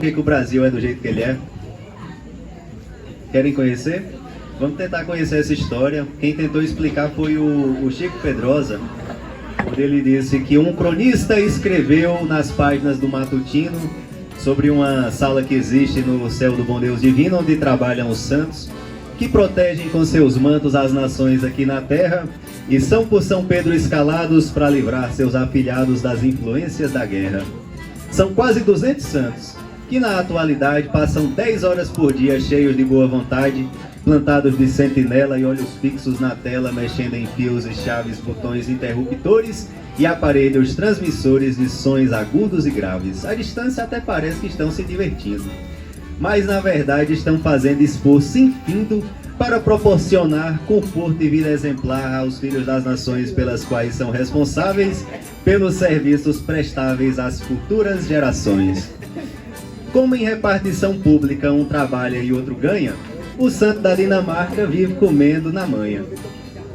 Por que o Brasil é do jeito que ele é? Querem conhecer? Vamos tentar conhecer essa história. Quem tentou explicar foi o Chico Pedrosa, onde ele disse que um cronista escreveu nas páginas do Matutino sobre uma sala que existe no céu do bom Deus divino, onde trabalham os santos, que protegem com seus mantos as nações aqui na terra e são por São Pedro escalados para livrar seus afilhados das influências da guerra. São quase 200 santos, que na atualidade passam 10 horas por dia cheios de boa vontade, plantados de sentinela e olhos fixos na tela, mexendo em fios e chaves, botões interruptores e aparelhos transmissores de sons agudos e graves. À distância até parece que estão se divertindo, mas na verdade estão fazendo esforço infindo para proporcionar conforto e vida exemplar aos filhos das nações pelas quais são responsáveis pelos serviços prestáveis às futuras gerações. Como em repartição pública um trabalha e outro ganha, o santo da Dinamarca vive comendo na manha.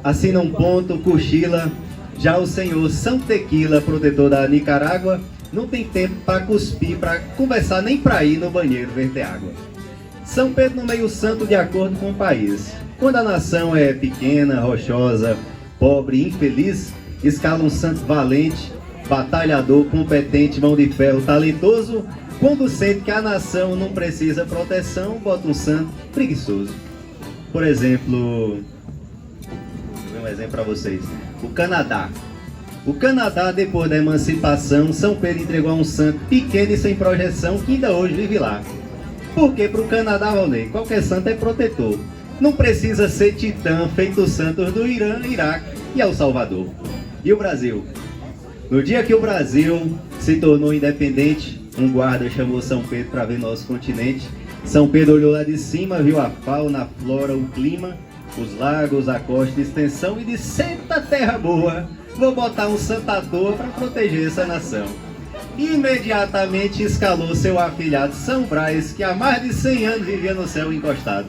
Assina um ponto, cochila. Já o senhor São Tequila, protetor da Nicarágua, não tem tempo para cuspir, para conversar, nem para ir no banheiro verter água. São Pedro no meio santo de acordo com o país. Quando a nação é pequena, rochosa, pobre, infeliz, escala um santo valente, batalhador, competente, mão de ferro, talentoso. Quando sente que a nação não precisa proteção, bota um santo preguiçoso. Por exemplo, vou dar um exemplo para vocês. O Canadá. O Canadá, depois da emancipação, São Pedro entregou a um santo pequeno e sem projeção que ainda hoje vive lá. Porque para o Canadá, Valnei, qualquer santo é protetor. Não precisa ser titã feito os santos do Irã, Iraque e El Salvador. E o Brasil? No dia que o Brasil se tornou independente, um guarda chamou São Pedro para ver nosso continente. São Pedro olhou lá de cima, viu a fauna, a flora, o clima, os lagos, a costa, a extensão e disse: senta terra boa, vou botar um santo à toa para proteger essa nação. Imediatamente escalou seu afilhado São Brás, que há mais de 100 anos vivia no céu encostado.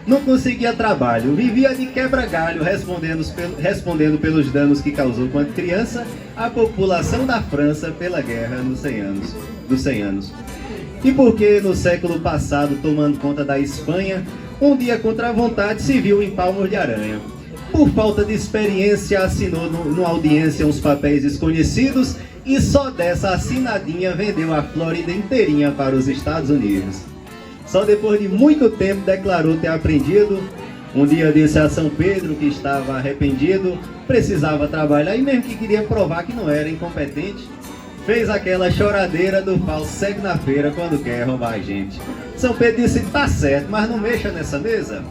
Não conseguia trabalho, vivia de quebra-galho, respondendo pelos danos que causou quando criança a população da França pela guerra dos 100 anos. E porque no século passado, tomando conta da Espanha, um dia contra a vontade se viu em palmos de aranha. Por falta de experiência, assinou numa audiência uns papéis desconhecidos e só dessa assinadinha vendeu a Flórida inteirinha para os Estados Unidos. Só depois de muito tempo declarou ter aprendido. Um dia disse a São Pedro que estava arrependido, precisava trabalhar e mesmo que queria provar que não era incompetente, fez aquela choradeira do falso cego na feira quando quer roubar a gente. São Pedro disse: tá certo, mas não mexa nessa mesa,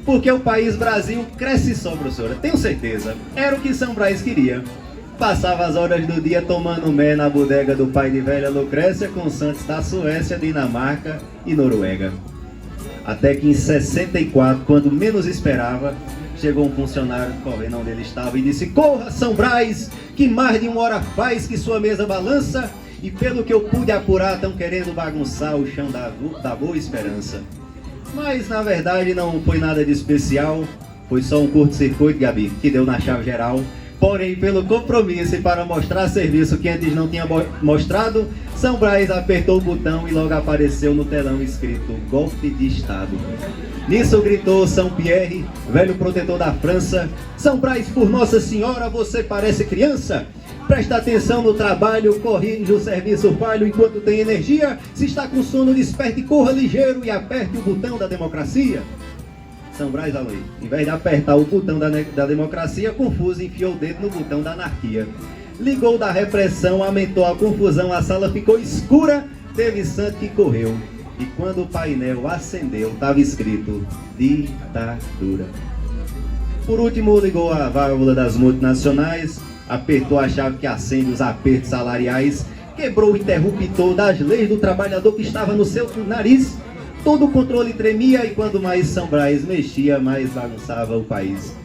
porque o país Brasil cresce só, professora, tenho certeza. Era o que São Brás queria. Passava as horas do dia tomando mé na bodega do pai de velha Lucrécia com santos da Suécia, Dinamarca e Noruega. Até que em 64, quando menos esperava, chegou um funcionário correndo onde ele estava e disse: corra, São Brás, que mais de 1 hora faz que sua mesa balança, e pelo que eu pude apurar, estão querendo bagunçar o chão da Boa Esperança. Mas na verdade não foi nada de especial, foi só um curto-circuito, Gabi, que deu na chave geral. Porém, pelo compromisso e para mostrar serviço que antes não tinha mostrado, São Brás apertou o botão e logo apareceu no telão escrito: golpe de Estado. Nisso gritou São Pierre, velho protetor da França: São Brás, por Nossa Senhora, você parece criança? Presta atenção no trabalho, corrige o serviço falho enquanto tem energia. Se está com sono, desperte, corra ligeiro e aperte o botão da democracia. São Brás, Aloy, em vez de apertar o botão da democracia, confuso, enfiou o dedo no botão da anarquia. Ligou da repressão, aumentou a confusão, a sala ficou escura, teve santo que correu. E quando o painel acendeu, estava escrito: ditadura. Por último, ligou a válvula das multinacionais, apertou a chave que acende os apertos salariais, quebrou o interruptor das leis do trabalhador que estava no seu nariz. Todo o controle tremia e quando mais São Brás mexia, mais bagunçava o país.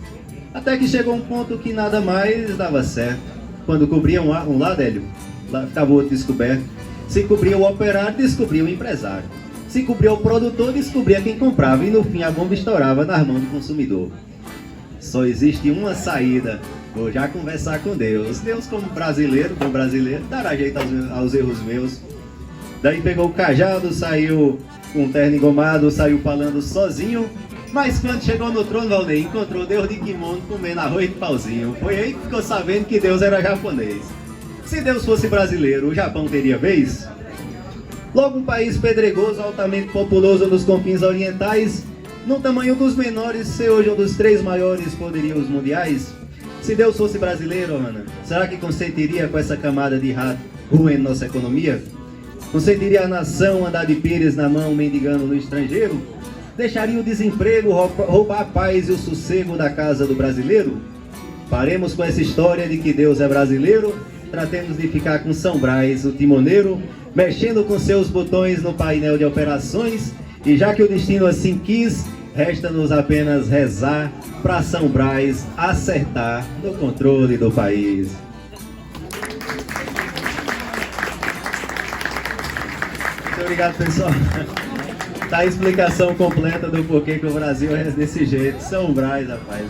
Até que chegou um ponto que nada mais dava certo. Quando cobria um lado, Hélio, lá ficava o outro descoberto. Se cobria o operário, descobria o empresário. Se cobria o produtor, descobria quem comprava. E no fim a bomba estourava nas mãos do consumidor. Só existe uma saída: vou já conversar com Deus. Deus, como brasileiro, bom brasileiro, dará jeito aos erros meus. Daí pegou o cajado, saiu com um terno engomado, saiu falando sozinho. Mas quando chegou no trono, Valdeir, encontrou Deus de kimono comendo arroz de pauzinho. Foi aí que ficou sabendo que Deus era japonês. Se Deus fosse brasileiro, o Japão teria vez? Logo um país pedregoso, altamente populoso nos confins orientais, no tamanho dos menores, ser hoje um dos 3 maiores poderios mundiais. Se Deus fosse brasileiro, Ana, será que consentiria com essa camada de rato ruim em nossa economia? Consentiria a nação andar de pires na mão, mendigando no estrangeiro? Deixaria o desemprego roubar a paz e o sossego da casa do brasileiro? Paremos com essa história de que Deus é brasileiro, tratemos de ficar com São Brás, o timoneiro, mexendo com seus botões no painel de operações, e já que o destino assim quis, resta-nos apenas rezar para São Brás acertar no controle do país. Muito obrigado, pessoal. Tá a explicação completa do porquê que o Brasil é desse jeito. São Brás, rapaz.